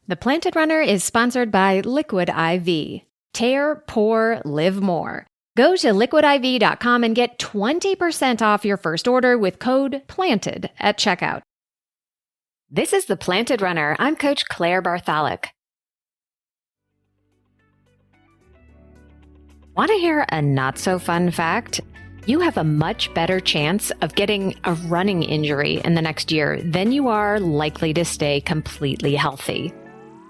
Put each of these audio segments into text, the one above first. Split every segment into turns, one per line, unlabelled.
The Planted Runner is sponsored by Liquid IV. Tear, pour, live more. Go to liquidiv.com and get 20% off your first order with code PLANTED at checkout. This is The Planted Runner. I'm Coach Claire Bartholic. Want to hear a not-so-fun fact? You have a much better chance of getting a running injury in the next year than you are likely to stay completely healthy.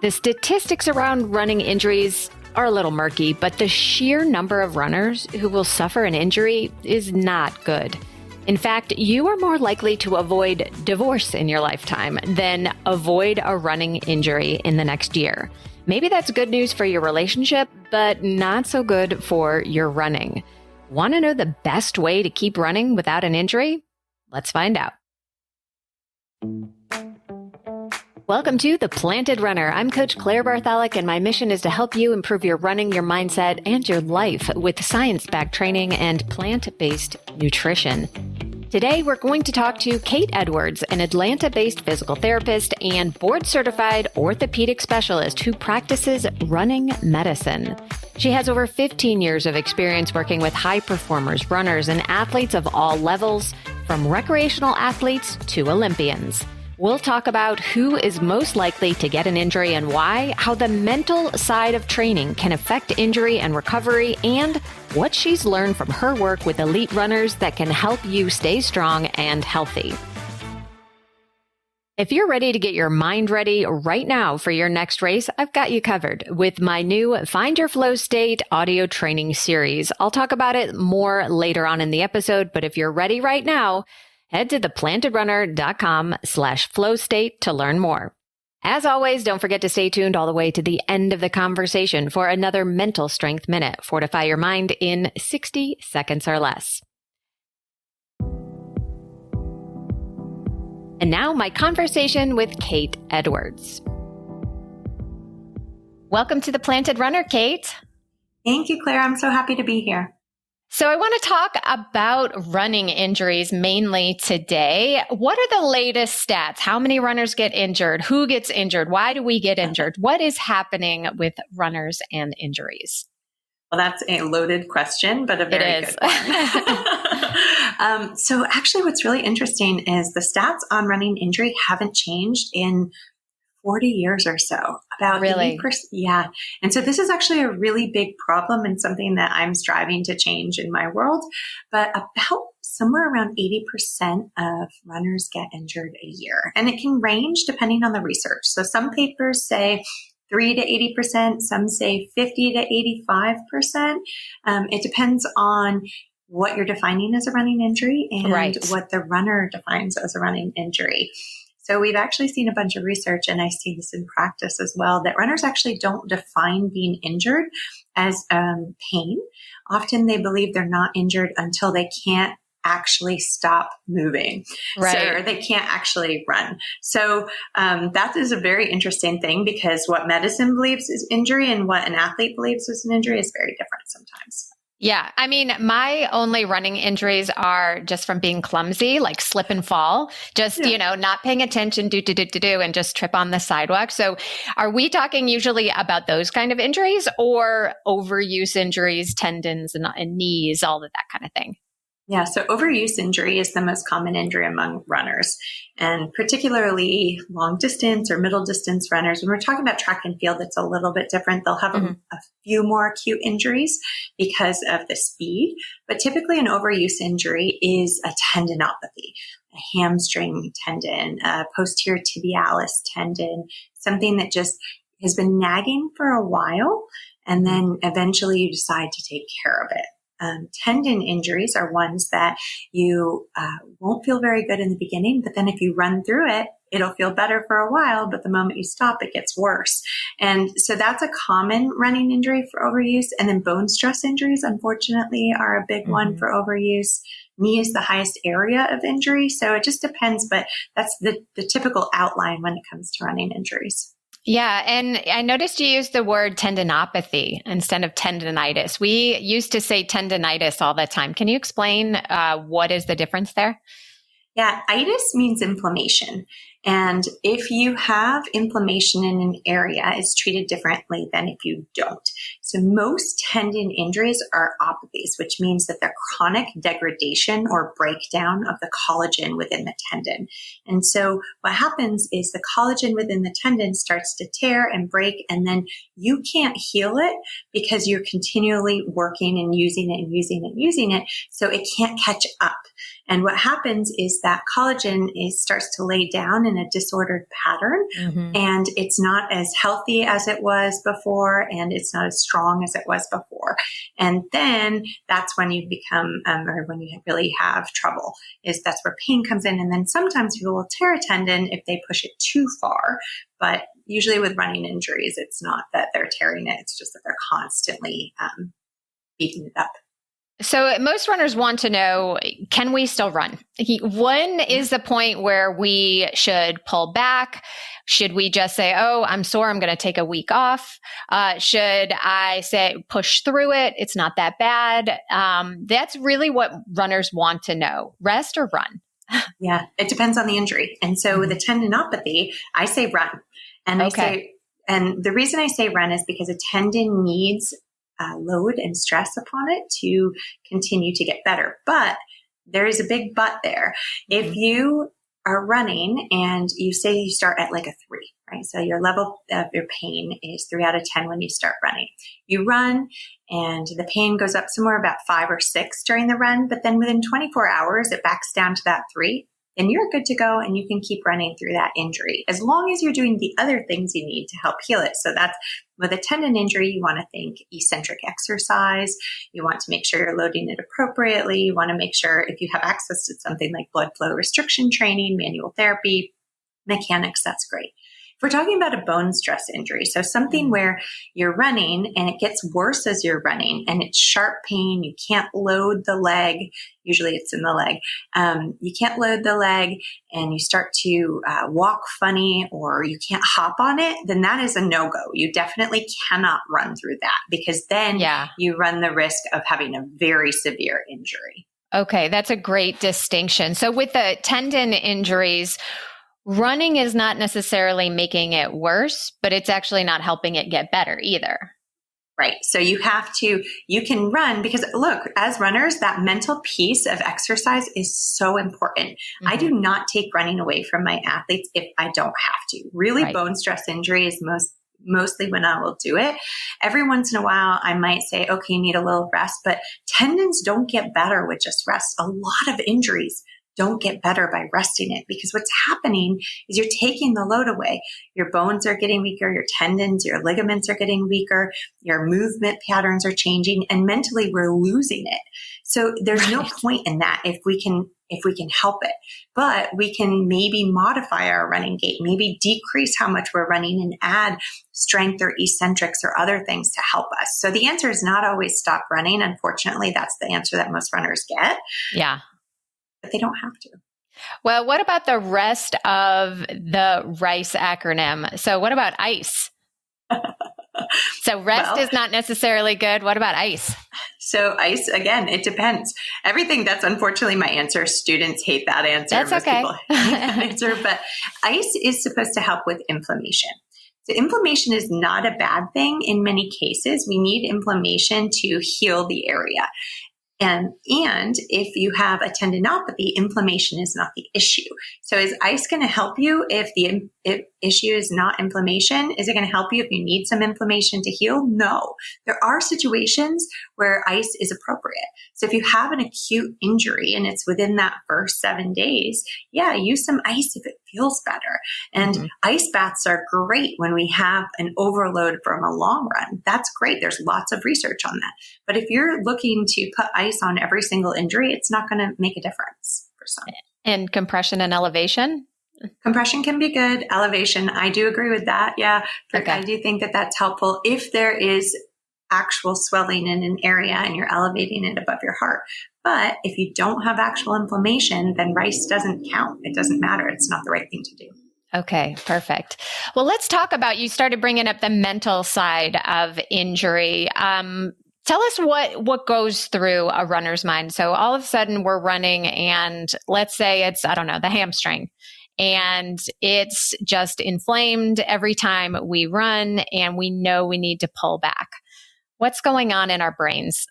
The statistics around running injuries are a little murky, but the sheer number of runners who will suffer an injury is not good. In fact, you are more likely to avoid divorce in your lifetime than avoid a running injury in the next year. Maybe that's good news for your relationship, but not so good for your running. Want to know the best way to keep running without an injury? Let's find out. Welcome to The Planted Runner. I'm Coach Claire Bartholic, and my mission is to help you improve your running, your mindset, and your life with science-backed training and plant-based nutrition. Today, we're going to talk to Kate Edwards, an Atlanta-based physical therapist and board-certified orthopedic specialist who practices running medicine. She has over 15 years of experience working with high performers, runners, and athletes of all levels, from recreational athletes to Olympians. We'll talk about who is most likely to get an injury and why, how the mental side of training can affect injury and recovery, and what she's learned from her work with elite runners that can help you stay strong and healthy. If you're ready to get your mind ready right now for your next race, I've got you covered with my new Find Your Flow State audio training series. I'll talk about it more later on in the episode, but if you're ready right now, head to theplantedrunner.com/flowstate to learn more. As always, don't forget to stay tuned all the way to the end of the conversation for another Mental Strength Minute. Fortify your mind in 60 seconds or less. And now my conversation with Kate Edwards. Welcome to The Planted Runner, Kate.
Thank you, Claire. I'm so happy to be here.
So I want to talk about running injuries mainly today. What are the latest stats? How many runners get injured? Who gets injured? Why do we get injured? What is happening with runners and injuries?
Well, that's a loaded question, but a very good one. So actually what's really interesting is the stats on running injury haven't changed in 40 years or so. About
really?
80%. Yeah. And so this is actually a really big problem and something that I'm striving to change in my world. But about somewhere around 80% of runners get injured a year. And it can range depending on the research. So some papers say 3 to 80%, some say 50 to 85%. It depends on what you're defining as a running injury and what the runner defines as a running injury. So we've actually seen a bunch of research, and I see this in practice as well, that runners actually don't define being injured as pain. Often they believe they're not injured until they can't actually stop moving. Or they can't actually run. So that is a very interesting thing, because what medicine believes is injury and what an athlete believes is an injury is very different sometimes.
Yeah. I mean, my only running injuries are just from being clumsy, like slip and fall, just, not paying attention, and just trip on the sidewalk. So are we talking usually about those kind of injuries, or overuse injuries, tendons and knees, all of that kind of thing?
Yeah, so overuse injury is the most common injury among runners, and particularly long distance or middle distance runners. When we're talking about track and field, it's a little bit different. They'll have a few more acute injuries because of the speed, but typically an overuse injury is a tendinopathy, a hamstring tendon, a posterior tibialis tendon, something that just has been nagging for a while, and then eventually you decide to take care of it. Tendon injuries are ones that you won't feel very good in the beginning, but then if you run through it, it'll feel better for a while, but the moment you stop, it gets worse. And so that's a common running injury for overuse. And then bone stress injuries, unfortunately, are a big one for overuse. Knee is the highest area of injury. So it just depends, but that's the typical outline when it comes to running injuries.
Yeah. And I noticed you used the word tendinopathy instead of tendinitis. We used to say tendinitis all the time. Can you explain what is the difference there?
Yeah, itis means inflammation. And if you have inflammation in an area, it's treated differently than if you don't. So most tendon injuries are opathies, which means that they're chronic degradation or breakdown of the collagen within the tendon. And so what happens is the collagen within the tendon starts to tear and break, and then you can't heal it because you're continually working and using it and using it and using it. So it can't catch up. And what happens is that collagen starts to lay down in a disordered pattern, and it's not as healthy as it was before, and it's not as strong as it was before. And then that's when you become, or when you really have trouble, that's where pain comes in. And then sometimes people will tear a tendon if they push it too far. But usually with running injuries, it's not that they're tearing it. It's just that they're constantly beating it up.
So most runners want to know, can we still run? When is the point where we should pull back? Should we just say, oh, I'm sore, I'm going to take a week off? Should I say, push through it? It's not that bad. That's really what runners want to know. Rest or run?
Yeah, it depends on the injury. And so with a tendinopathy, I say run. And and the reason I say run is because a tendon needs load and stress upon it to continue to get better. But there is a big but there. If you are running and you say you start at like a 3, right? So your level of your pain is 3 out of 10 when you start running. You run and the pain goes up somewhere about 5 or 6 during the run, but then within 24 hours, it backs down to that 3. And you're good to go and you can keep running through that injury as long as you're doing the other things you need to help heal it. So that's with a tendon injury, you want to think eccentric exercise. You want to make sure you're loading it appropriately. You want to make sure if you have access to something like blood flow restriction training, manual therapy, mechanics, that's great. If we're talking about a bone stress injury, so something where you're running and it gets worse as you're running and it's sharp pain, you can't load the leg, usually it's in the leg, you can't load the leg and you start to walk funny or you can't hop on it, then that is a no-go. You definitely cannot run through that because then you run the risk of having a very severe injury.
Okay, that's a great distinction. So with the tendon injuries, running is not necessarily making it worse, but it's actually not helping it get better either.
Right. So you can run because look, as runners, that mental piece of exercise is so important. I do not take running away from my athletes if I don't have to. Really, bone stress injury is mostly when I will do it. Every once in a while, I might say, okay, you need a little rest, but tendons don't get better with just rest. A lot of injuries don't get better by resting it because what's happening is you're taking the load away. Your bones are getting weaker, your tendons, your ligaments are getting weaker, your movement patterns are changing, and mentally we're losing it. So there's no point in that if we can help it. But we can maybe modify our running gait, maybe decrease how much we're running and add strength or eccentrics or other things to help us. So the answer is not always stop running. Unfortunately, that's the answer that most runners get.
Yeah.
But they don't have to.
Well, what about the rest of the RICE acronym? So what about ICE? So rest is not necessarily good. What about ICE?
So ICE, again, it depends. Everything that's unfortunately my answer. Students hate that answer.
That's
Most
okay.
people hate that answer. But ICE is supposed to help with inflammation. So inflammation is not a bad thing in many cases. We need inflammation to heal the area. And if you have a tendinopathy, inflammation is not the issue. So is ICE going to help you if the issue is not inflammation? Is it going to help you if you need some inflammation to heal? No. There are situations where ICE is appropriate. So if you have an acute injury and it's within that first 7 days, use some ICE if it feels better. And ice baths are great when we have an overload from a long run. That's great. There's lots of research on that. But if you're looking to put ice on every single injury, it's not going to make a difference for some.
And compression and elevation?
Compression can be good. Elevation, I do agree with that. Yeah. Okay. I do think that that's helpful if there is actual swelling in an area and you're elevating it above your heart. But if you don't have actual inflammation, then RICE doesn't count. It doesn't matter. It's not the right thing to do.
Okay, perfect. Well, let's talk about, you started bringing up the mental side of injury. Tell us what goes through a runner's mind. So all of a sudden we're running and let's say it's, I don't know, the hamstring. and it's just inflamed every time we run, and we know we need to pull back. What's going on in our brains?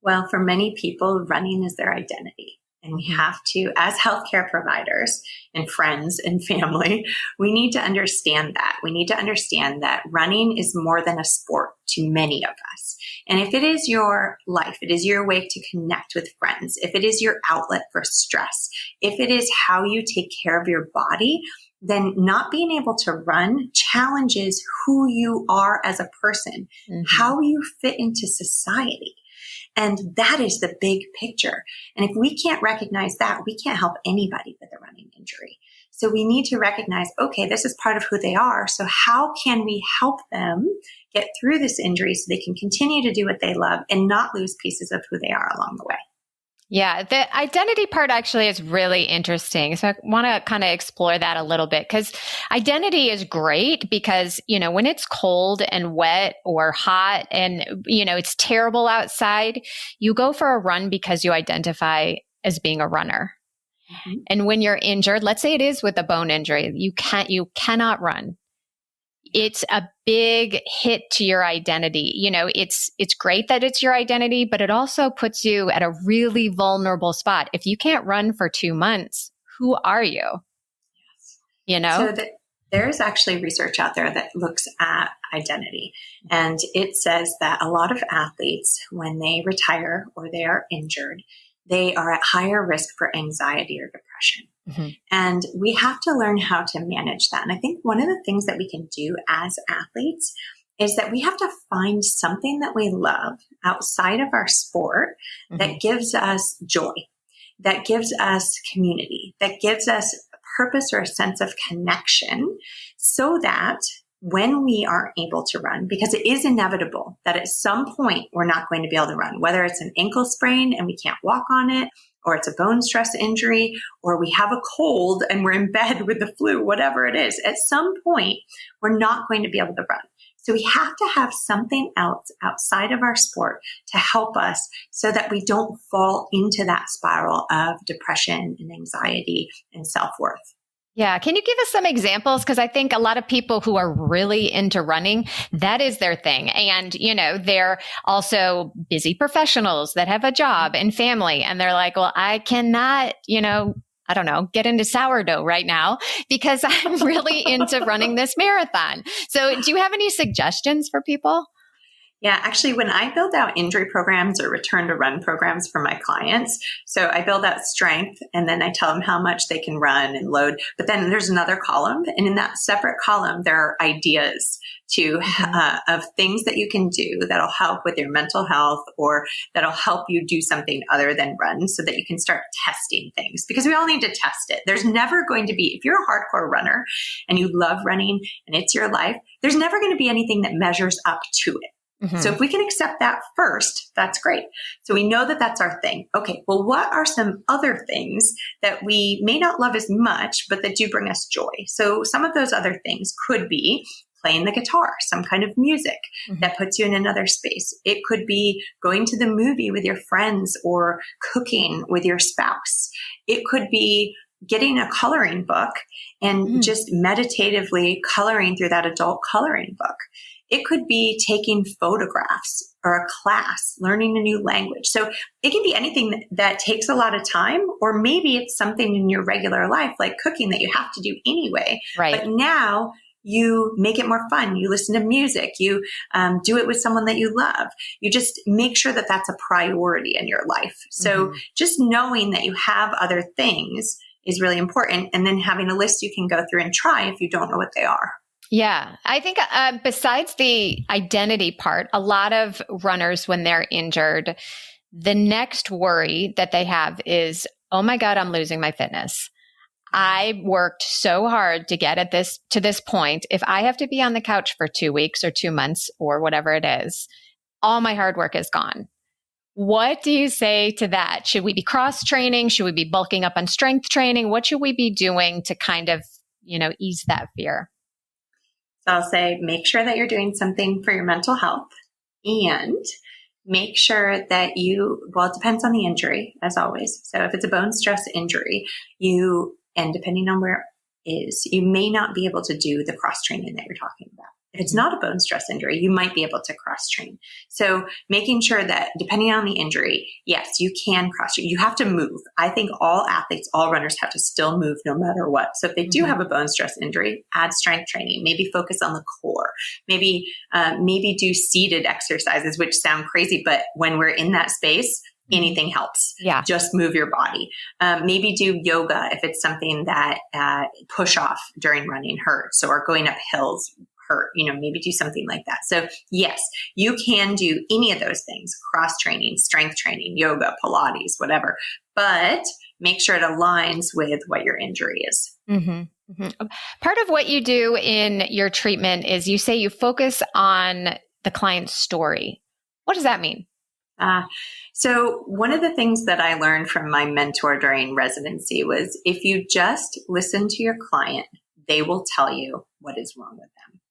Well, for many people, running is their identity. And we have to, as healthcare providers and friends and family, we need to understand that. We need to understand that running is more than a sport to many of us. And if it is your life, it is your way to connect with friends, if it is your outlet for stress, if it is how you take care of your body, then not being able to run challenges who you are as a person, how you fit into society. And that is the big picture. And if we can't recognize that, we can't help anybody with a running injury. So we need to recognize, okay, this is part of who they are. So how can we help them get through this injury so they can continue to do what they love and not lose pieces of who they are along the way?
Yeah, the identity part actually is really interesting. So I want to kind of explore that a little bit, because identity is great because, when it's cold and wet or hot and, it's terrible outside, you go for a run because you identify as being a runner. Mm-hmm. And when you're injured, let's say it is with a bone injury, you cannot run. It's a big hit to your identity. It's great that it's your identity, but it also puts you at a really vulnerable spot. If you can't run for 2 months, who are you? Yes.
So there's actually research out there that looks at identity. And it says that a lot of athletes, when they retire or they are injured, they are at higher risk for anxiety or depression. Mm-hmm. And we have to learn how to manage that. And I think one of the things that we can do as athletes is that we have to find something that we love outside of our sport that gives us joy, that gives us community, that gives us purpose or a sense of connection, so that when we aren't able to run, because it is inevitable that at some point we're not going to be able to run, whether it's an ankle sprain and we can't walk on it, or it's a bone stress injury, or we have a cold and we're in bed with the flu, whatever it is, at some point we're not going to be able to run. So we have to have something else outside of our sport to help us so that we don't fall into that spiral of depression and anxiety and self-worth.
Yeah. Can you give us some examples? Because I think a lot of people who are really into running, that is their thing. And, they're also busy professionals that have a job and family. And they're like, well, I cannot, I don't know, get into sourdough right now because I'm really into running this marathon. So do you have any suggestions for people?
Yeah, actually, when I build out injury programs or return to run programs for my clients, so I build out strength and then I tell them how much they can run and load. But then there's another column, and in that separate column, there are ideas of things that you can do that'll help with your mental health or that'll help you do something other than run, so that you can start testing things, because we all need to test it. There's never going to be, if you're a hardcore runner and you love running and it's your life, there's never going to be anything that measures up to it. Mm-hmm. So if we can accept that first, that's great. So we know that that's our thing. Okay, well, what are some other things that we may not love as much, but that do bring us joy? So some of those other things could be playing the guitar, some kind of music that puts you in another space. It could be going to the movie with your friends or cooking with your spouse. It could be getting a coloring book and just meditatively coloring through that adult coloring book. It could be taking photographs or a class, learning a new language. So it can be anything that takes a lot of time, or maybe it's something in your regular life, like cooking, that you have to do anyway. Right. But now you make it more fun. You listen to music. You do it with someone that you love. You just make sure that that's a priority in your life. So just knowing that you have other things is really important. And then having a list you can go through and try if you don't know what they are.
Yeah, I think besides the identity part, a lot of runners, when they're injured, the next worry that they have is, oh my God, I'm losing my fitness. I worked so hard to get to this point. If I have to be on the couch for 2 weeks or 2 months or whatever it is, all my hard work is gone. What do you say to that? Should we be cross training? Should we be bulking up on strength training? What should we be doing to kind of, ease that fear?
So I'll say, make sure that you're doing something for your mental health, and make sure that it depends on the injury, as always. So if it's a bone stress injury, you And depending on where it is, you may not be able to do the cross training that you're talking about. If it's not a bone stress injury, you might be able to cross train. So making sure that depending on the injury, yes, you can cross train. You have to move. I think all athletes, all runners have to still move no matter what. So if they do have a bone stress injury, add strength training, maybe focus on the core, maybe do seated exercises, which sound crazy, but when we're in that space, anything helps.
Yeah.
Just move your body. Maybe do yoga if it's something that push off during running hurts, or going up hills hurt, maybe do something like that. So yes, you can do any of those things, cross training, strength training, yoga, Pilates, whatever, but make sure it aligns with what your injury is.
Mm-hmm. Mm-hmm. Part of what you do in your treatment is you say you focus on the client's story. What does that mean?
So one of the things that I learned from my mentor during residency was if you just listen to your client, they will tell you what is wrong with them.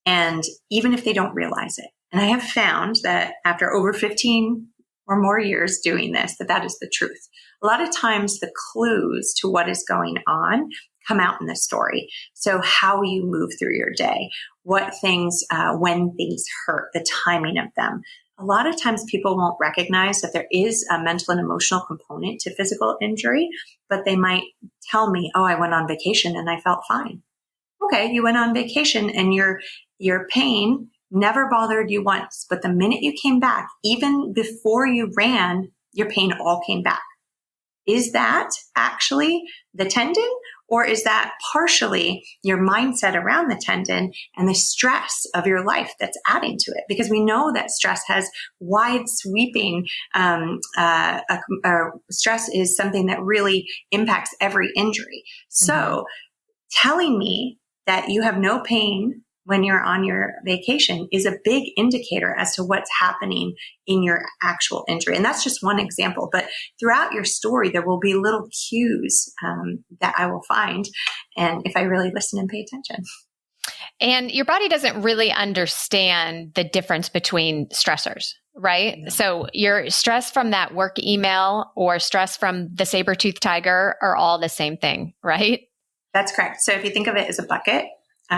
And even if they don't realize it. And I have found that after over 15 or more years doing this, that is the truth. A lot of times the clues to what is going on come out in the story. So how you move through your day, what things, when things hurt, the timing of them. A lot of times people won't recognize that there is a mental and emotional component to physical injury, but they might tell me, oh, I went on vacation and I felt fine. Okay, you went on vacation and your pain never bothered you once, but the minute you came back, even before you ran, your pain all came back. Is that actually the tendon, or is that partially your mindset around the tendon and the stress of your life that's adding to it? Because we know that stress has wide sweeping, stress is something that really impacts every injury. So telling me that you have no pain when you're on your vacation is a big indicator as to what's happening in your actual injury. And that's just one example. But throughout your story, there will be little cues that I will find. And if I really listen and pay attention.
And your body doesn't really understand the difference between stressors, right? Yeah. So your stress from that work email or stress from the saber-toothed tiger are all the same thing, right?
That's correct. So if you think of it as a bucket,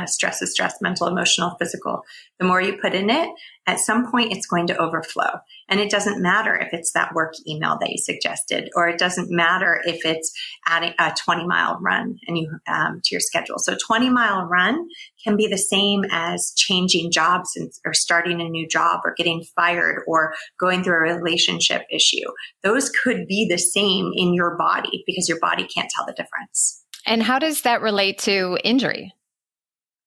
stress is stress, mental, emotional, physical. The more you put in it, at some point it's going to overflow. And it doesn't matter if it's that work email that you suggested, or it doesn't matter if it's adding a 20-mile run and you to your schedule. So 20-mile run can be the same as changing jobs or starting a new job or getting fired or going through a relationship issue. Those could be the same in your body because your body can't tell the difference.
And how does that relate to injury?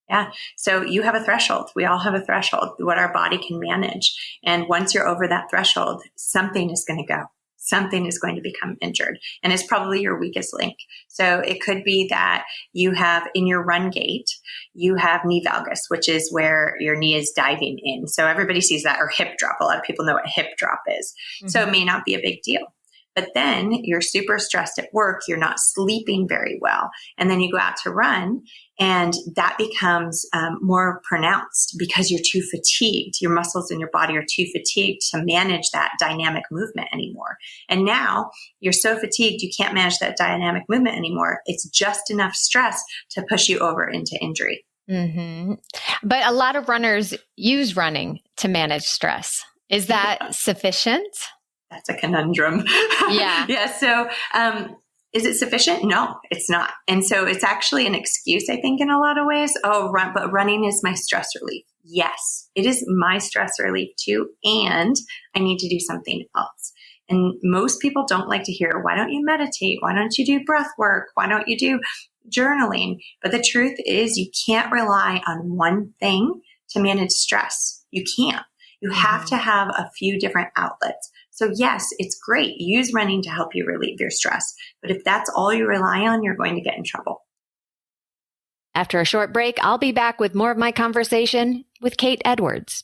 Yeah. So you have a threshold. We all have a threshold, what our body can manage. And once you're over that threshold, something is going to go. Something is going to become injured. And it's probably your weakest link. So it could be that you have in your run gait, you have knee valgus, which is where your knee is diving in. So everybody sees that, or hip drop. A lot of people know what hip drop is. Mm-hmm. So it may not be a big deal. But then you're super stressed at work, you're not sleeping very well. And then you go out to run and that becomes more pronounced because you're too fatigued. Your muscles in your body are too fatigued to manage that dynamic movement anymore. And now you're so fatigued, you can't manage that dynamic movement anymore. It's just enough stress to push you over into injury.
Mm-hmm. But a lot of runners use running to manage stress. Is that sufficient?
That's a conundrum.
Yeah.
Yeah. So, is it sufficient? No, it's not. And so it's actually an excuse, I think, in a lot of ways. Oh, but running is my stress relief. Yes, it is my stress relief too. And I need to do something else. And most people don't like to hear, why don't you meditate? Why don't you do breath work? Why don't you do journaling? But the truth is you can't rely on one thing to manage stress. You can't. You have to have a few different outlets. So yes, it's great. Use running to help you relieve your stress. But if that's all you rely on, you're going to get in trouble.
After a short break, I'll be back with more of my conversation with Kate Edwards.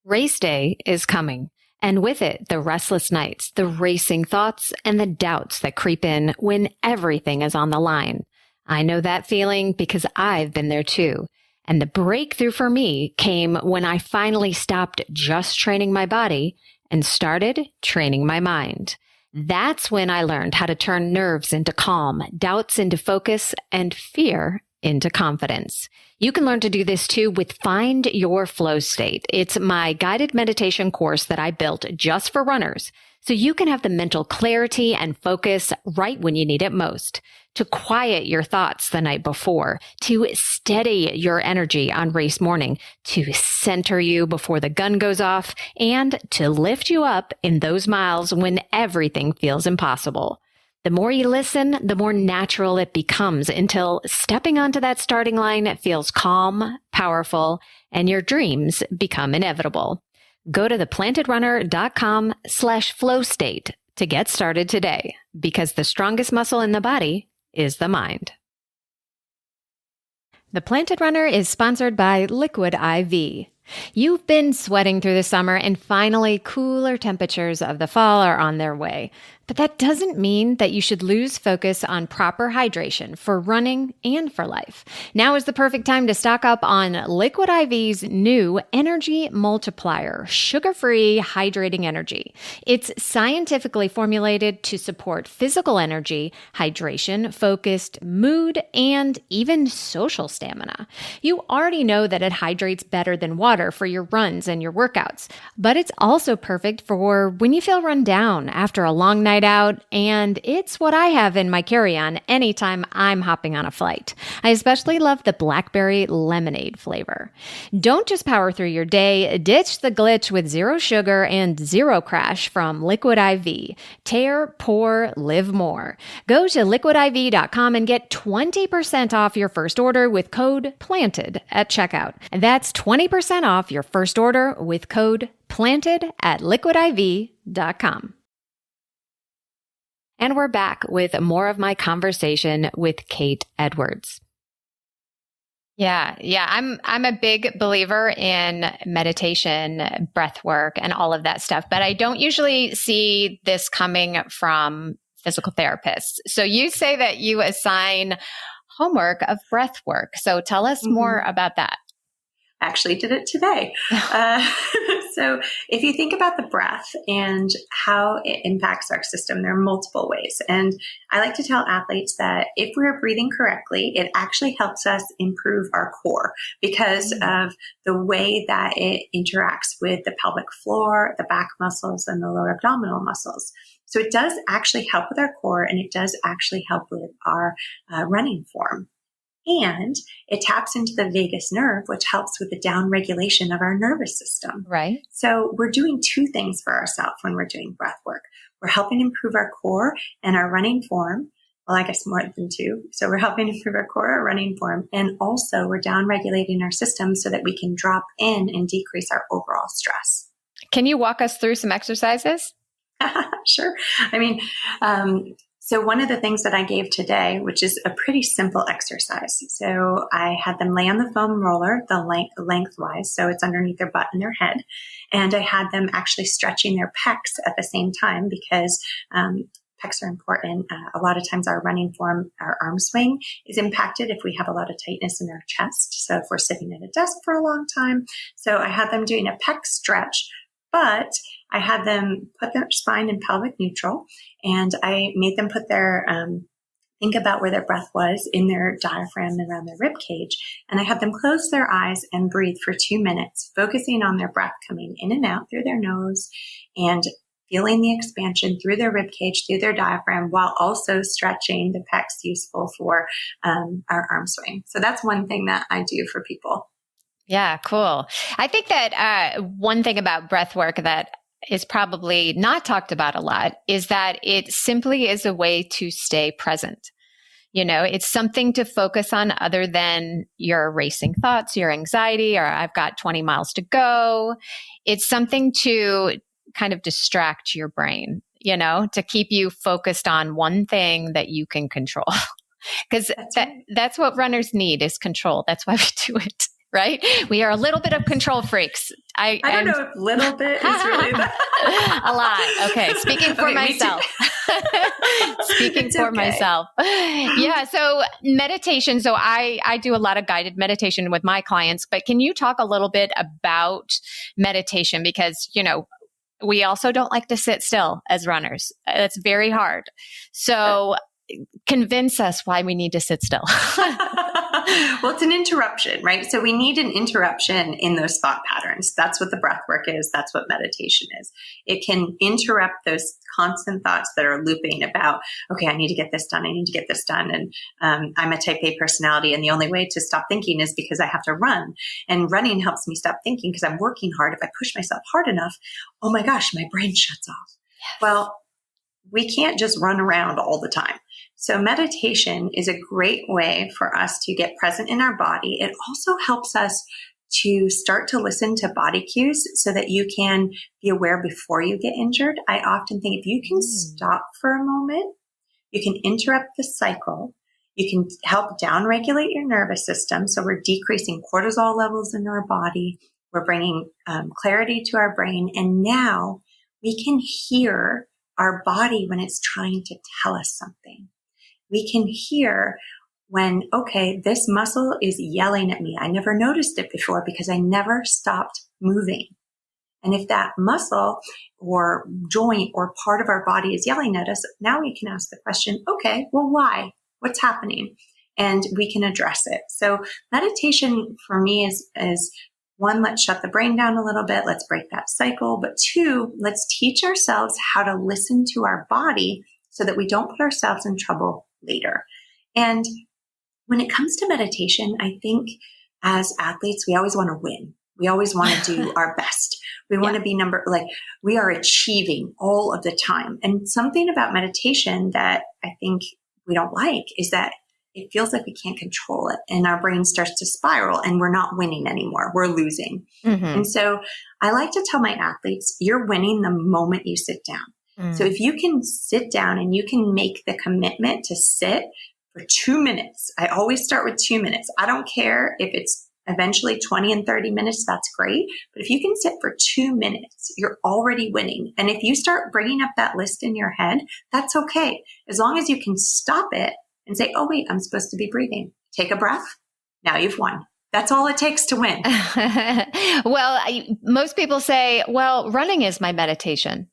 Race day is coming, and with it, the restless nights, the racing thoughts, and the doubts that creep in when everything is on the line. I know that feeling because I've been there too. And the breakthrough for me came when I finally stopped just training my body and started training my mind. That's when I learned how to turn nerves into calm, doubts into focus, and fear into confidence. You can learn to do this too with Find Your Flow State. It's my guided meditation course that I built just for runners, so you can have the mental clarity and focus right when you need it most, to quiet your thoughts the night before, to steady your energy on race morning, to center you before the gun goes off, and to lift you up in those miles when everything feels impossible. The more you listen, the more natural it becomes until stepping onto that starting line feels calm, powerful, and your dreams become inevitable. Go to theplantedrunner.com/flow state to get started today, because the strongest muscle in the body is the mind. The Planted Runner is sponsored by Liquid IV. You've been sweating through the summer, and finally cooler temperatures of the fall are on their way. But that doesn't mean that you should lose focus on proper hydration for running and for life. Now is the perfect time to stock up on Liquid IV's new Energy Multiplier, sugar-free hydrating energy. It's scientifically formulated to support physical energy, hydration, focused mood, and even social stamina. You already know that it hydrates better than water for your runs and your workouts, but it's also perfect for when you feel run down after a long night out, and it's what I have in my carry-on anytime I'm hopping on a flight. I especially love the blackberry lemonade flavor. Don't just power through your day, ditch the glitch with zero sugar and zero crash from Liquid IV. Tear, pour, live more. Go to liquidiv.com and get 20% off your first order with code PLANTED at checkout. And that's 20% off your first order with code PLANTED at liquidiv.com. And we're back with more of my conversation with Kate Edwards. Yeah. I'm a big believer in meditation, breath work, and all of that stuff, but I don't usually see this coming from physical therapists. So you say that you assign homework of breath work. So tell us more about that.
Actually did it today. So if you think about the breath and how it impacts our system, there are multiple ways. And I like to tell athletes that if we're breathing correctly, it actually helps us improve our core because of the way that it interacts with the pelvic floor, the back muscles, and the lower abdominal muscles. So it does actually help with our core, and it does actually help with our running form. And it taps into the vagus nerve, which helps with the down regulation of our nervous system.
Right.
So we're doing two things for ourselves when we're doing breath work. We're helping improve our core and our running form. Well, I guess more than two. So we're helping improve our core, our running form, and also we're down regulating our system so that we can drop in and decrease our overall stress.
Can you walk us through some exercises?
Sure. So one of the things that I gave today, which is a pretty simple exercise. So I had them lay on the foam roller, lengthwise, so it's underneath their butt and their head. And I had them actually stretching their pecs at the same time because pecs are important. A lot of times our running form, our arm swing is impacted if we have a lot of tightness in our chest. So if we're sitting at a desk for a long time. So I had them doing a pec stretch, but I had them put their spine in pelvic neutral, and I made them put their, think about where their breath was in their diaphragm and around their rib cage. And I had them close their eyes and breathe for 2 minutes, focusing on their breath coming in and out through their nose and feeling the expansion through their rib cage, through their diaphragm, while also stretching the pecs, useful for our arm swing. So that's one thing that I do for people.
Yeah, cool. I think that one thing about breath work that is probably not talked about a lot is that it simply is a way to stay present. You know, it's something to focus on other than your racing thoughts, your anxiety, or I've got 20 miles to go. It's something to kind of distract your brain, you know, to keep you focused on one thing that you can control. Because that's what runners need is control. That's why we do it. Right? We are a little bit of control freaks.
I don't know if little bit is really that.
A lot. Okay. Speaking for myself. Speaking for myself. Yeah. So meditation. So I do a lot of guided meditation with my clients, but can you talk a little bit about meditation? Because, you know, we also don't like to sit still as runners. It's very hard. So convince us why we need to sit still.
Well, it's an interruption, right? So we need an interruption in those thought patterns. That's what the breath work is. That's what meditation is. It can interrupt those constant thoughts that are looping about, okay, I need to get this done. I need to get this done. And I'm a type A personality. And the only way to stop thinking is because I have to run. And running helps me stop thinking because I'm working hard. If I push myself hard enough, oh my gosh, my brain shuts off. Yes. Well, we can't just run around all the time. So meditation is a great way for us to get present in our body. It also helps us to start to listen to body cues so that you can be aware before you get injured. I often think if you can stop for a moment, you can interrupt the cycle. You can help downregulate your nervous system. So we're decreasing cortisol levels in our body. We're bringing clarity to our brain. And now we can hear our body when it's trying to tell us something. We can hear when, okay, this muscle is yelling at me. I never noticed it before because I never stopped moving. And if that muscle or joint or part of our body is yelling at us, now we can ask the question, okay, well, why? What's happening? And we can address it. So meditation for me is one, let's shut the brain down a little bit. Let's break that cycle. But two, let's teach ourselves how to listen to our body so that we don't put ourselves in trouble later. And when it comes to meditation, I think as athletes, we always want to win. We always want to do our best. We want to be we are achieving all of the time. And something about meditation that I think we don't like is that it feels like we can't control it and our brain starts to spiral and we're not winning anymore. We're losing. Mm-hmm. And so I like to tell my athletes, you're winning the moment you sit down. Mm. So if you can sit down and you can make the commitment to sit for 2 minutes, I always start with 2 minutes. I don't care if it's eventually 20 and 30 minutes, that's great. But if you can sit for 2 minutes, you're already winning. And if you start bringing up that list in your head, that's okay. As long as you can stop it and say, oh, wait, I'm supposed to be breathing. Take a breath. Now you've won. That's all it takes to win.
Well, most people say, well, running is my meditation.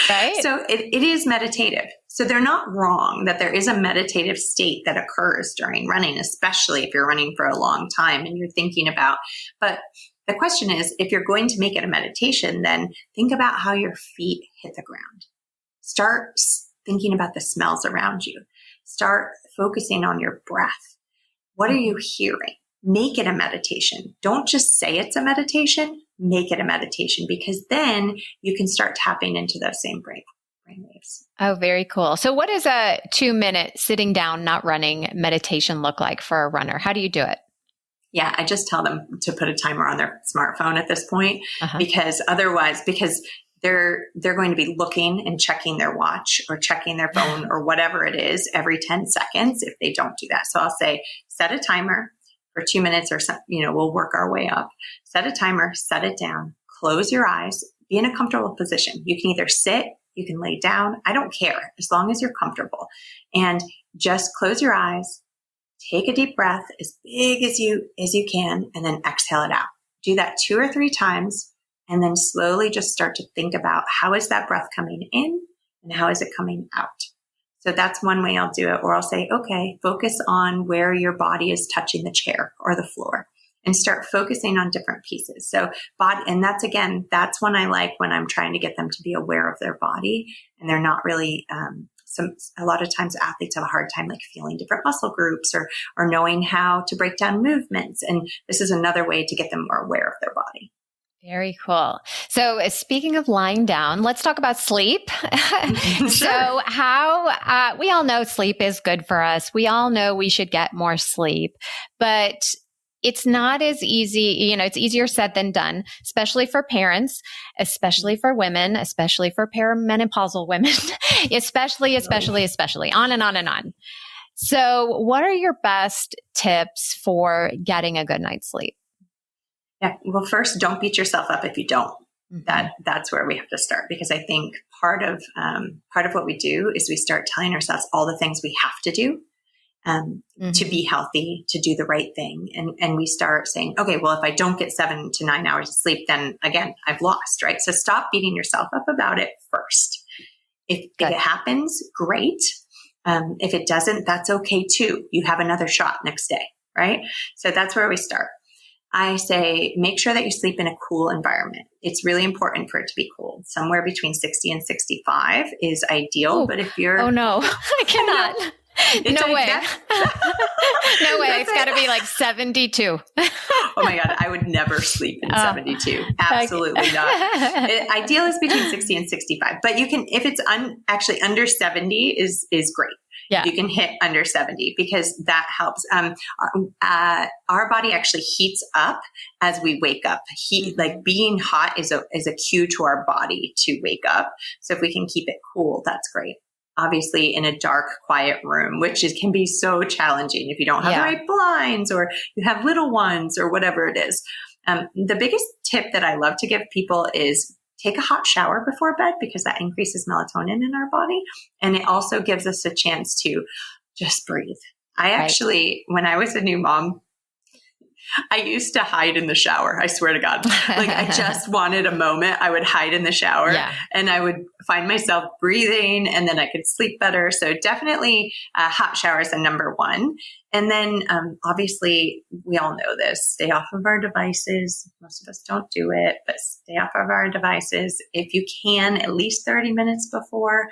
Right?
So it is meditative. So they're not wrong that there is a meditative state that occurs during running, especially if you're running for a long time and you're thinking about, but the question is, if you're going to make it a meditation, then think about how your feet hit the ground. Start thinking about the smells around you. Start focusing on your breath. What are you hearing? Make it a meditation. Don't just say it's a meditation. Make it a meditation, because then you can start tapping into those same brain waves.
Oh, very cool. So what does a 2-minute sitting down, not running meditation look like for a runner? How do you do it?
Yeah, I just tell them to put a timer on their smartphone at this point, because they're going to be looking and checking their watch or checking their phone or whatever it is every 10 seconds if they don't do that. So I'll say, set a timer for 2 minutes or something, we'll work our way up. Set a timer, set it down, close your eyes, be in a comfortable position. You can either sit, you can lay down. I don't care as long as you're comfortable, and just close your eyes, take a deep breath as big as you can, and then exhale it out. Do that 2 or 3 times. And then slowly just start to think about, how is that breath coming in and how is it coming out? So that's one way I'll do it. Or I'll say, okay, focus on where your body is touching the chair or the floor, and start focusing on different pieces. So body, and that's when I like when I'm trying to get them to be aware of their body, and they're not really, a lot of times athletes have a hard time like feeling different muscle groups or knowing how to break down movements. And this is another way to get them more aware of their body.
Very cool. So speaking of lying down, let's talk about sleep.
Sure.
So how, we all know sleep is good for us. We all know we should get more sleep, but it's not as easy. It's easier said than done, especially for parents, especially for women, especially for perimenopausal women, especially, on and on and on. So what are your best tips for getting a good night's sleep?
Yeah. Well, first, don't beat yourself up if you don't. Mm-hmm. That's where we have to start, because I think part of what we do is we start telling ourselves all the things we have to do. to be healthy, to do the right thing. And we start saying, okay, well, if I don't get 7 to 9 hours of sleep, then again, I've lost, right? So stop beating yourself up about it first. If it happens, great. If it doesn't, that's okay too. You have another shot next day, right? So that's where we start. I say, make sure that you sleep in a cool environment. It's really important for it to be cool. Somewhere between 60 and 65 is ideal.
Ooh.
But if you're...
Oh no, I cannot. No way. No way. It's got to be like 72.
Oh my God. I would never sleep in 72. Absolutely not. Ideal is between 60 and 65, but you can, if it's actually under 70 is great. Yeah. You can hit under 70 because that helps. Our body actually heats up as we wake up. Like being hot is a cue to our body to wake up. So if we can keep it cool, that's great. Obviously in a dark, quiet room, which can be so challenging if you don't have the right blinds or you have little ones or whatever it is. The biggest tip that I love to give people is take a hot shower before bed because that increases melatonin in our body. And it also gives us a chance to just breathe. I actually, when I was a new mom, I used to hide in the shower. I swear to God. Like I just wanted a moment. I would hide in the shower and I would find myself breathing and then I could sleep better. So definitely hot showers are number one. And then obviously we all know this, stay off of our devices. Most of us don't do it, but stay off of our devices. If you can, at least 30 minutes before.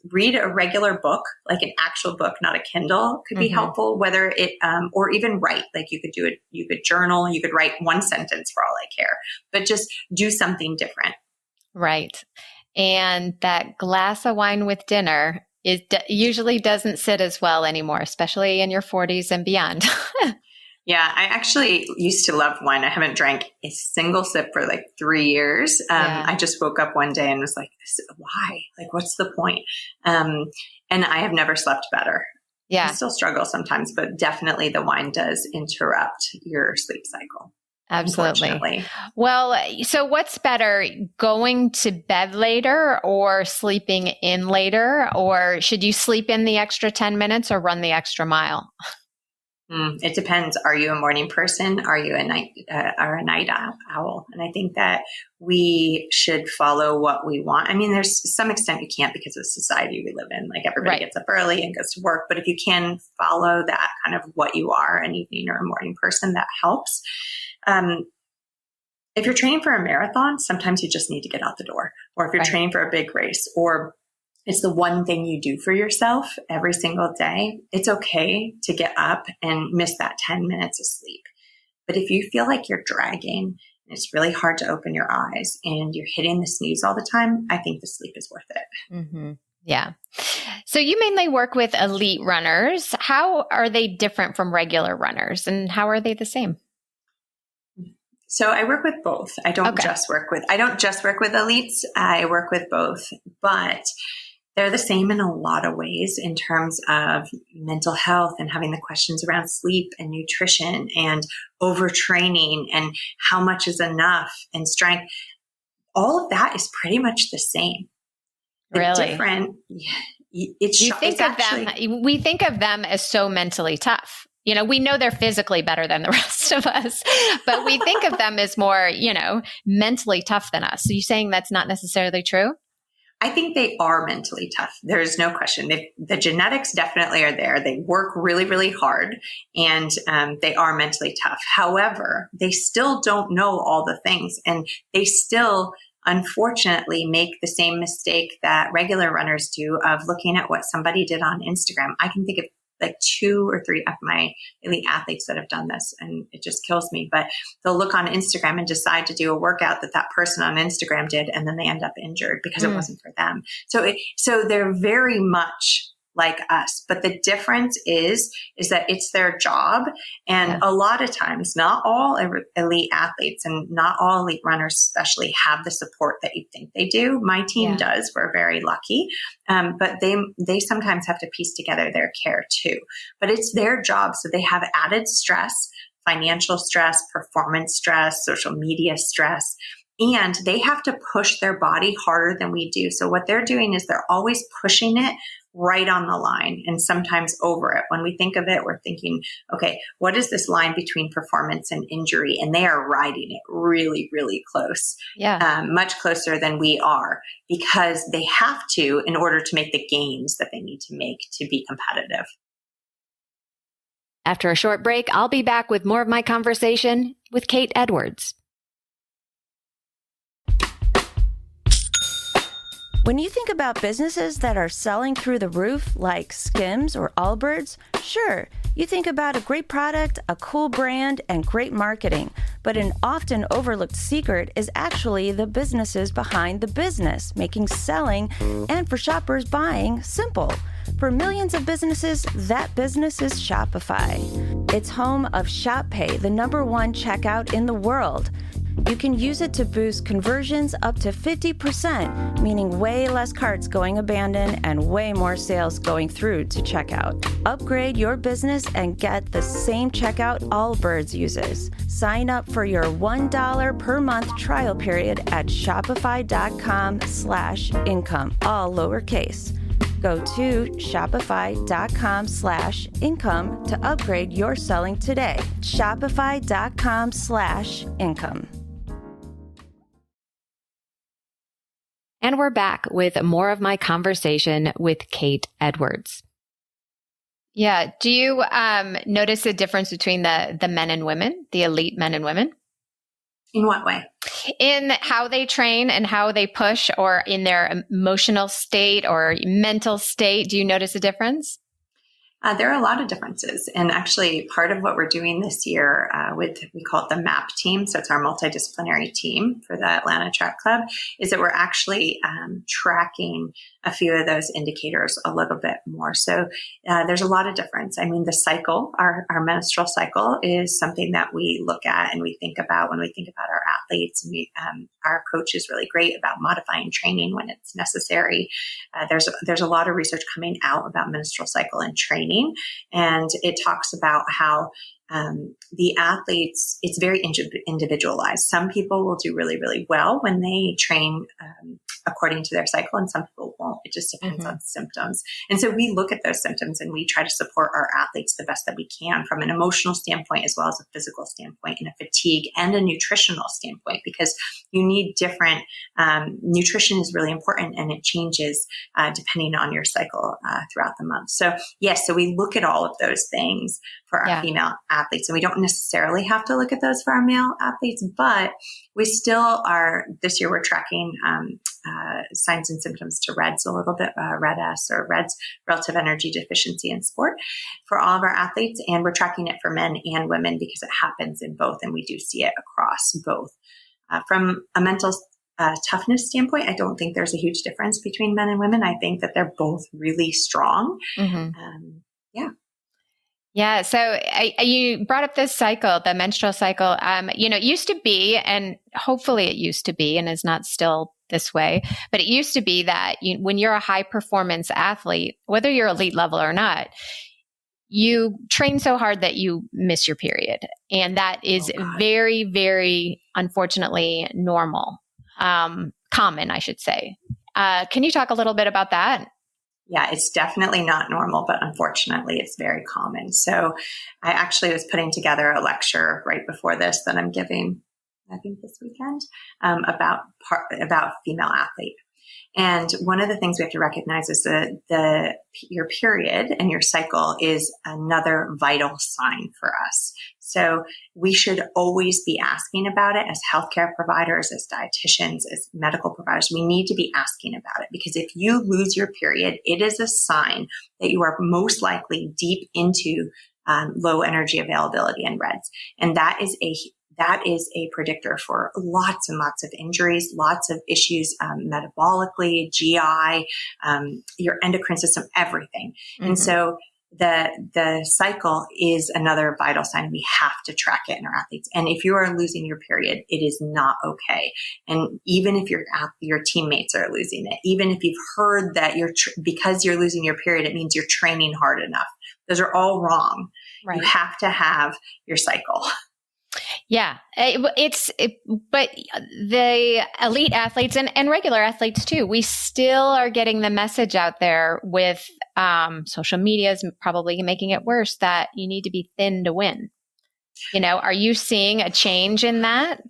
Read a regular book, like an actual book, not a Kindle, could be helpful, whether it, or even write, like you could do it, you could journal, you could write one sentence for all I care, but just do something different. Right.
And that glass of wine with dinner usually doesn't sit as well anymore, especially in your 40s and beyond.
Yeah, I actually used to love wine. I haven't drank a single sip for like 3 years. I just woke up one day and was like, why? Like, what's the point? And I have never slept better. Yeah. I still struggle sometimes, but definitely the wine does interrupt your sleep cycle.
Absolutely. Well, so what's better, going to bed later or sleeping in later? Or should you sleep in the extra 10 minutes or run the extra mile?
It depends. Are you a morning person? Are you a night owl? And I think that we should follow what we want. I mean, there's some extent you can't because of the society we live in. Like everybody gets up early and goes to work. But if you can follow that kind of what you are, an evening or a morning person, that helps. If you're training for a marathon, sometimes you just need to get out the door. Or if you're training for a big race, or it's the one thing you do for yourself every single day, it's okay to get up and miss that 10 minutes of sleep. But if you feel like you're dragging and it's really hard to open your eyes and you're hitting the snooze all the time, I think the sleep is worth it.
Mm-hmm. Yeah. So you mainly work with elite runners. How are they different from regular runners and how are they the same?
So I work with both. I don't just work with elites. I work with both, but they're the same in a lot of ways in terms of mental health and having the questions around sleep and nutrition and overtraining and how much is enough and strength. All of that is pretty much the same.
Really?
Different.
We think of them as so mentally tough. You know, we know they're physically better than the rest of us, but we think of them as more, mentally tough than us. So you're saying that's not necessarily true?
I think they are mentally tough. There's no question. The genetics definitely are there. They work really, really hard and they are mentally tough. However, they still don't know all the things and they still, unfortunately, make the same mistake that regular runners do of looking at what somebody did on Instagram. I can think of like 2 or 3 of my elite athletes that have done this and it just kills me, but they'll look on Instagram and decide to do a workout that person on Instagram did. And then they end up injured because it wasn't for them. So they're very much like us, but the difference is that it's their job. And a lot of times, not all elite athletes and not all elite runners especially have the support that you think they do. My team does. We're very lucky. But they sometimes have to piece together their care too, but it's their job. So they have added stress, financial stress, performance stress, social media stress, and they have to push their body harder than we do. So what they're doing is they're always pushing it right on the line and sometimes over it. When we think of it, we're thinking, okay, what is this line between performance and injury? And they are riding it really, really close.
Yeah.
Much closer than we are, because they have to in order to make the gains that they need to make to be competitive.
After a short break, I'll be back with more of my conversation with Kate Edwards.
When you think about businesses that are selling through the roof, like Skims or Allbirds, sure, you think about a great product, a cool brand, and great marketing. But an often overlooked secret is actually the businesses behind the business, making selling and for shoppers buying simple. For millions of businesses, that business is Shopify. It's home of Shop Pay, the #1 checkout in the world. You can use it to boost conversions up to 50%, meaning way less carts going abandoned and way more sales going through to checkout. Upgrade your business and get the same checkout Allbirds uses. Sign up for your $1 per month trial period at shopify.com/income, all lowercase. Go to shopify.com/income to upgrade your selling today. Shopify.com/income.
And we're back with more of my conversation with Kate Edwards. Yeah. Do you notice a difference between the men and women, the elite men and women?
In what way?
In how they train and how they push, or in their emotional state or mental state? Do you notice a difference?
There are a lot of differences. And actually, part of what we're doing this year we call it the MAP team. So it's our multidisciplinary team for the Atlanta Track Club, is that we're actually tracking a few of those indicators a little bit more. So there's a lot of difference. I mean, the cycle, our menstrual cycle, is something that we look at and we think about when we think about our athletes. And our coach is really great about modifying training when it's necessary. There's a lot of research coming out about menstrual cycle and training. And it talks about how the athletes, it's very individualized. Some people will do really, really well when they train according to their cycle, and some people won't. It just depends on symptoms. And so we look at those symptoms and we try to support our athletes the best that we can from an emotional standpoint, as well as a physical standpoint, and a fatigue and a nutritional standpoint, because you need different, nutrition is really important, and it changes depending on your cycle throughout the month. So yes, so we look at all of those things for our female athletes, and we don't necessarily have to look at those for our male athletes, but we still are. This year we're tracking signs and symptoms to REDS a little bit, RED-S, or REDS, relative energy deficiency in sport, for all of our athletes. And we're tracking it for men and women because it happens in both, and we do see it across both. From a mental toughness standpoint, I don't think there's a huge difference between men and women. I think that they're both really strong.
Yeah. So you brought up this cycle, the menstrual cycle. It used to be, and hopefully it used to be, and is not still this way, but it used to be that when you're a high performance athlete, whether you're elite level or not, you train so hard that you miss your period. And that is very, very, unfortunately, normal, common, I should say. Can you talk a little bit about that?
Yeah, it's definitely not normal, but unfortunately it's very common. So I actually was putting together a lecture right before this that I'm giving, I think this weekend, about female athlete. And one of the things we have to recognize is that your period and your cycle is another vital sign for us. So we should always be asking about it as healthcare providers, as dietitians, as medical providers. We need to be asking about it, because if you lose your period, it is a sign that you are most likely deep into low energy availability and REDS. And that is a predictor for lots and lots of injuries, lots of issues, metabolically, GI, your endocrine system, everything. Mm-hmm. And so the cycle is another vital sign. We have to track it in our athletes. And if you are losing your period, it is not okay. And even if your teammates are losing it, even if you've heard that because you're losing your period, it means you're training hard enough. Those are all wrong. Right. You have to have your cycle.
Yeah, but the elite athletes and regular athletes too, we still are getting the message out there with social media is probably making it worse, that you need to be thin to win. Are you seeing a change in that?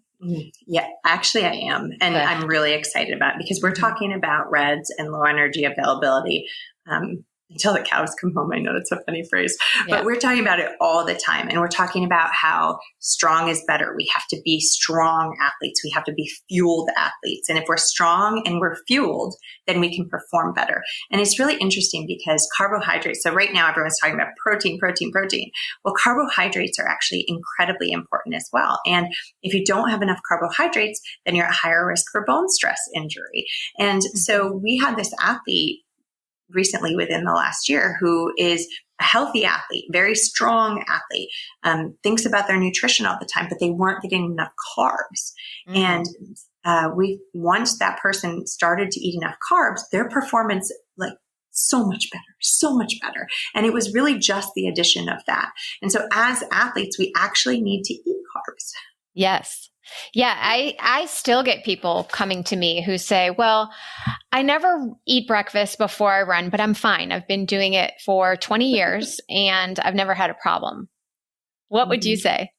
Yeah, actually I am. And I'm really excited about it because we're talking about REDs and low energy availability. Until the cows come home. I know that's a funny phrase, but we're talking about it all the time. And we're talking about how strong is better. We have to be strong athletes. We have to be fueled athletes. And if we're strong and we're fueled, then we can perform better. And it's really interesting because carbohydrates, so right now everyone's talking about protein. Well, carbohydrates are actually incredibly important as well. And if you don't have enough carbohydrates, then you're at higher risk for bone stress injury. And so we had this athlete recently within the last year who is a healthy athlete, very strong athlete, thinks about their nutrition all the time, but they weren't getting enough carbs. And once that person started to eat enough carbs, their performance so much better. And it was really just the addition of that. And so as athletes, we actually need to eat carbs.
Yes. Yeah, I still get people coming to me who say, well, I never eat breakfast before I run, but I'm fine. I've been doing it for 20 years and I've never had a problem. What would you say?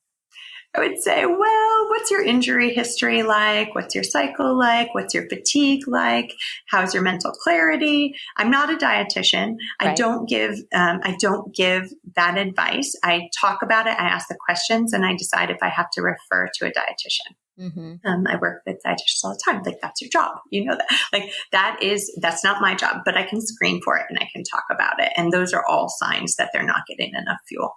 I would say, well, what's your injury history like? What's your cycle like? What's your fatigue like? How's your mental clarity? I'm not a dietitian. I don't give that advice. I talk about it. I ask the questions and I decide if I have to refer to a dietitian. I work with dietitians all the time. That's your job. You know that. That's not my job, but I can screen for it and I can talk about it. And those are all signs that they're not getting enough fuel.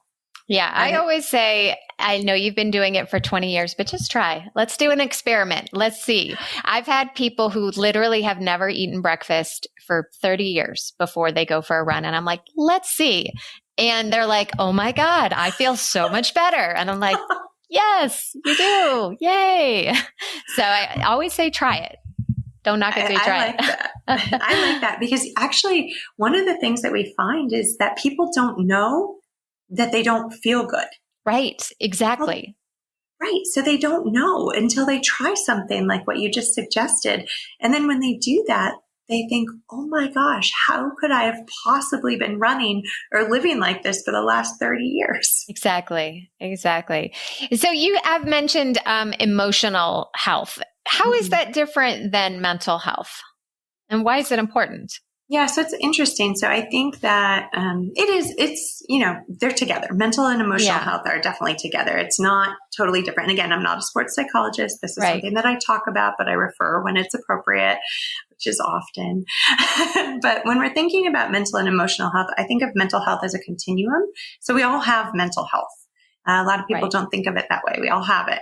Yeah, I always say, I know you've been doing it for 20 years, but just try. Let's do an experiment. Let's see. I've had people who literally have never eaten breakfast for 30 years before they go for a run. And I'm like, let's see. And they're like, oh my God, I feel so much better. And I'm like, yes, you do. Yay. So I always say, try it. Don't knock it till you try it.
I like that because actually one of the things that we find is that people don't know that they don't feel good.
Right. Exactly.
Right. So they don't know until they try something like what you just suggested. And then when they do that, they think, oh my gosh, how could I have possibly been running or living like this for the last 30 years?
Exactly. So you have mentioned emotional health. How is that different than mental health? And why is it important?
Yeah, so it's interesting. So I think that they're together. Mental and emotional health are definitely together. It's not totally different. And again, I'm not a sports psychologist. This is something that I talk about, but I refer when it's appropriate, which is often. But when we're thinking about mental and emotional health, I think of mental health as a continuum. So we all have mental health. A lot of people don't think of it that way. We all have it.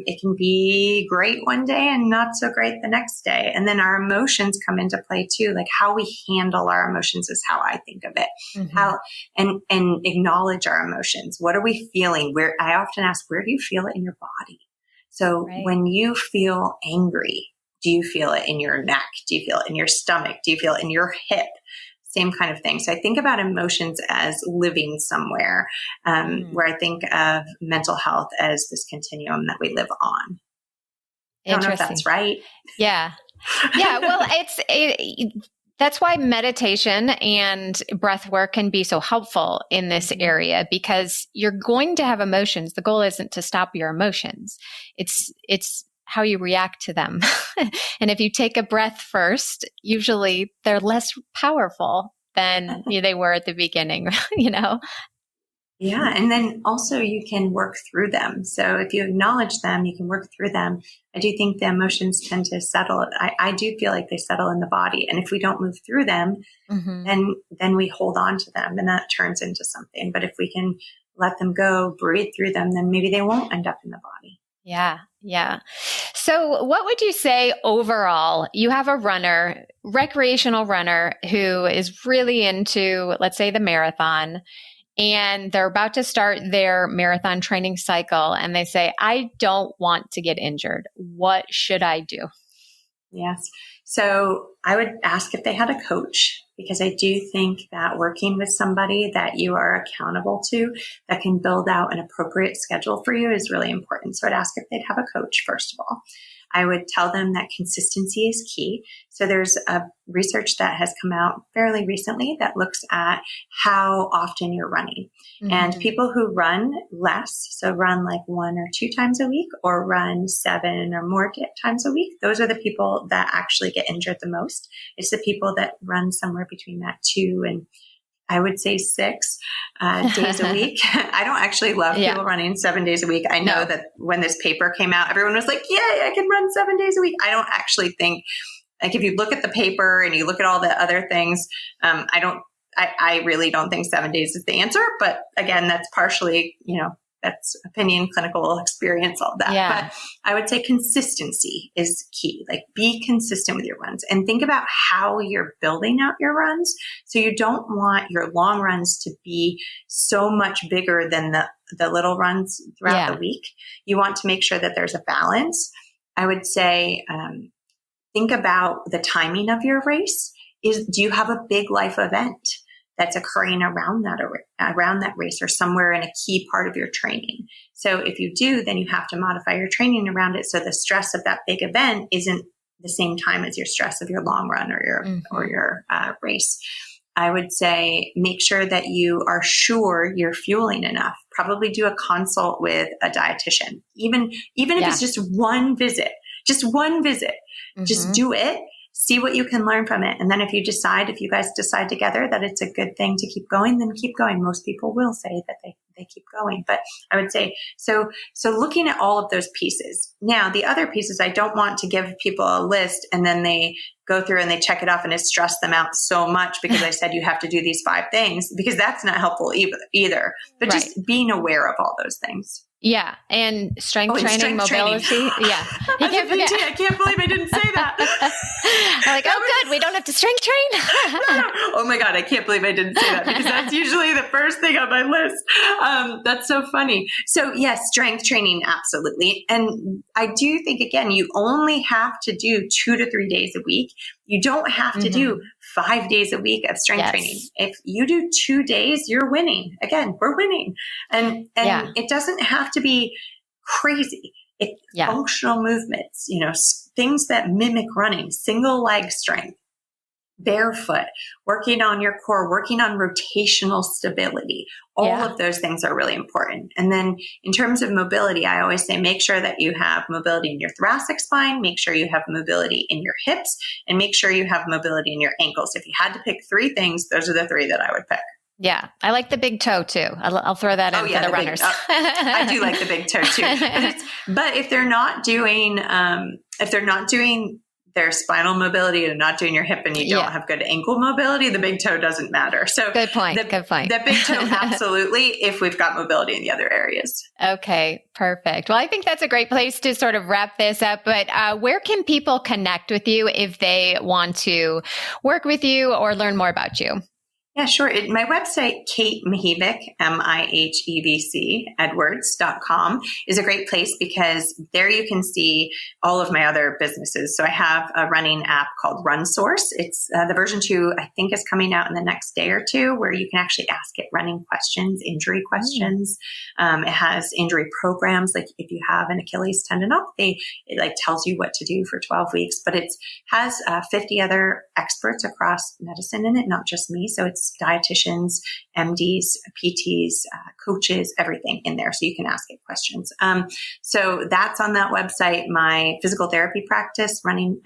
It can be great one day and not so great the next day. And then our emotions come into play too. Like how we handle our emotions is how I think of it. How and acknowledge our emotions. What are we feeling? I often ask, where do you feel it in your body? So when you feel angry, do you feel it in your neck? Do you feel it in your stomach? Do you feel it in your hip? Same kind of thing. So I think about emotions as living somewhere, where I think of mental health as this continuum that we live on. I don't know if that's right.
Yeah. Well, that's why meditation and breath work can be so helpful in this area, because you're going to have emotions. The goal isn't to stop your emotions. It's how you react to them. And if you take a breath first, usually they're less powerful than they were at the beginning,
Yeah. And then also you can work through them. So if you acknowledge them, you can work through them. I do think the emotions tend to settle. I do feel like they settle in the body. And if we don't move through them, then we hold on to them and that turns into something. But if we can let them go, breathe through them, then maybe they won't end up in the body.
Yeah. So what would you say overall? You have a runner, recreational runner, who is really into, let's say, the marathon, and they're about to start their marathon training cycle. And they say, I don't want to get injured. What should I do?
Yes. So I would ask if they had a coach, because I do think that working with somebody that you are accountable to that can build out an appropriate schedule for you is really important. So I'd ask if they'd have a coach, first of all. I would tell them that consistency is key. So there's a research that has come out fairly recently that looks at how often you're running. And people who run less, so run like 1 or 2 times a week or run 7 or more times a week, those are the people that actually get injured the most. It's the people that run somewhere between that 2 and I would say 6 days a week. I don't actually love people running 7 days a week. I know that when this paper came out, everyone was like, yay, I can run 7 days a week. I don't actually think, like if you look at the paper and you look at all the other things, I really don't think 7 days is the answer. But again, that's partially, that's opinion, clinical experience, all that.
Yeah.
But I would say consistency is key. Like be consistent with your runs and think about how you're building out your runs. So you don't want your long runs to be so much bigger than the little runs throughout the week. You want to make sure that there's a balance. I would say, think about the timing of your race. Do you have a big life event that's occurring around that race or somewhere in a key part of your training? So if you do, then you have to modify your training around it. So the stress of that big event isn't the same time as your stress of your long run or your race. I would say make sure that you are sure you're fueling enough. Probably do a consult with a dietitian, even if it's just one visit, just do it. See what you can learn from it. And then if you guys decide together that it's a good thing to keep going, then keep going. Most people will say that they keep going. But I would say, so looking at all of those pieces. Now, the other pieces, I don't want to give people a list and then they go through and they check it off and it stressed them out so much because I said you have to do these 5 things, because that's not helpful either. But just being aware of all those things.
Yeah. And strength training, mobility.
Training.
Yeah.
You can't forget. I can't believe I didn't say that.
I'm like, good. We don't have to strength train.
No. Oh my God. I can't believe I didn't say that because that's usually the first thing on my list. That's so funny. So yes, strength training. Absolutely. And I do think, again, you only have to do 2 to 3 days a week. You don't have to do 5 days a week of strength training. If you do 2 days, you're winning. Again, we're winning. And it doesn't have to be crazy. Functional movements, things that mimic running, single leg strength, barefoot, working on your core, working on rotational stability. All of those things are really important. And then in terms of mobility, I always say, make sure that you have mobility in your thoracic spine, make sure you have mobility in your hips, and make sure you have mobility in your ankles. If you had to pick 3 things, those are the 3 that I would pick.
Yeah. I like the big toe too. I'll throw that in for the runners.
I do like the big toe too. But if they're not doing, their spinal mobility and not doing your hip and you don't have good ankle mobility, the big toe doesn't matter. So
good point.
The big toe, absolutely, if we've got mobility in the other areas.
Okay, perfect. Well, I think that's a great place to sort of wrap this up. But where can people connect with you if they want to work with you or learn more about you?
Yeah, sure. My website, Kate Mihevc, Mihevc, Edwards.com, is a great place because there you can see all of my other businesses. So I have a running app called RunSource. It's the version 2, I think, is coming out in the next day or 2, where you can actually ask it running questions, injury questions. It has injury programs. Like if you have an Achilles tendon up, it tells you what to do for 12 weeks, but it has 50 other experts across medicine in it, not just me. So it's dietitians, MDs, PTs, coaches, everything in there. So you can ask it questions. So that's on that website. My physical therapy practice, running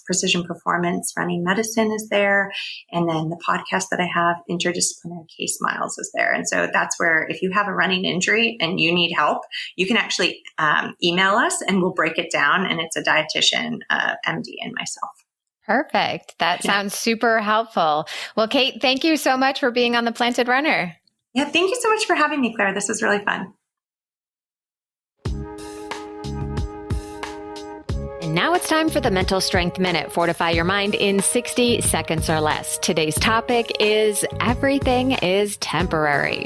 precision performance, running medicine is there. And then the podcast that I have, Interdisciplinary Case Miles, is there. And so that's where if you have a running injury and you need help, you can actually email us and we'll break it down. And it's a dietitian, MD, and myself.
Perfect. That sounds super helpful. Well, Kate, thank you so much for being on the Planted Runner.
Yeah, thank you so much for having me, Claire. This was really fun.
And now it's time for the Mental Strength Minute. Fortify your mind in 60 seconds or less. Today's topic is everything is temporary.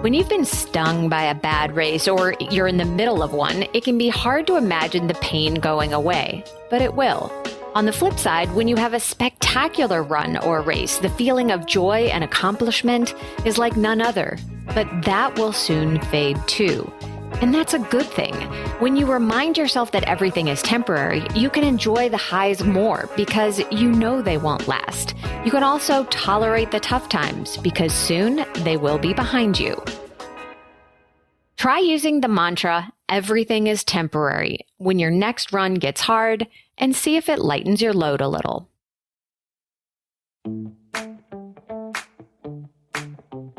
When you've been stung by a bad race or you're in the middle of one, it can be hard to imagine the pain going away, but it will. On the flip side, when you have a spectacular run or race, the feeling of joy and accomplishment is like none other, but that will soon fade too. And that's a good thing. When you remind yourself that everything is temporary, you can enjoy the highs more because you know they won't last. You can also tolerate the tough times because soon they will be behind you. Try using the mantra, everything is temporary, when your next run gets hard, and see if it lightens your load a little.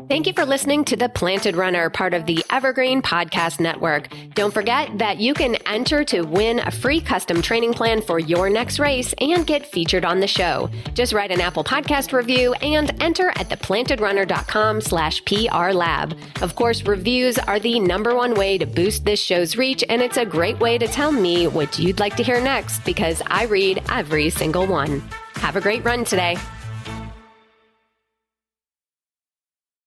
Thank you for listening to The Planted Runner, part of the Evergreen Podcast Network. Don't forget that you can enter to win a free custom training plan for your next race and get featured on the show. Just write an Apple Podcast review and enter at theplantedrunner.com/PRLab. Of course, reviews are the #1 way to boost this show's reach, and it's a great way to tell me what you'd like to hear next because I read every single one. Have a great run today.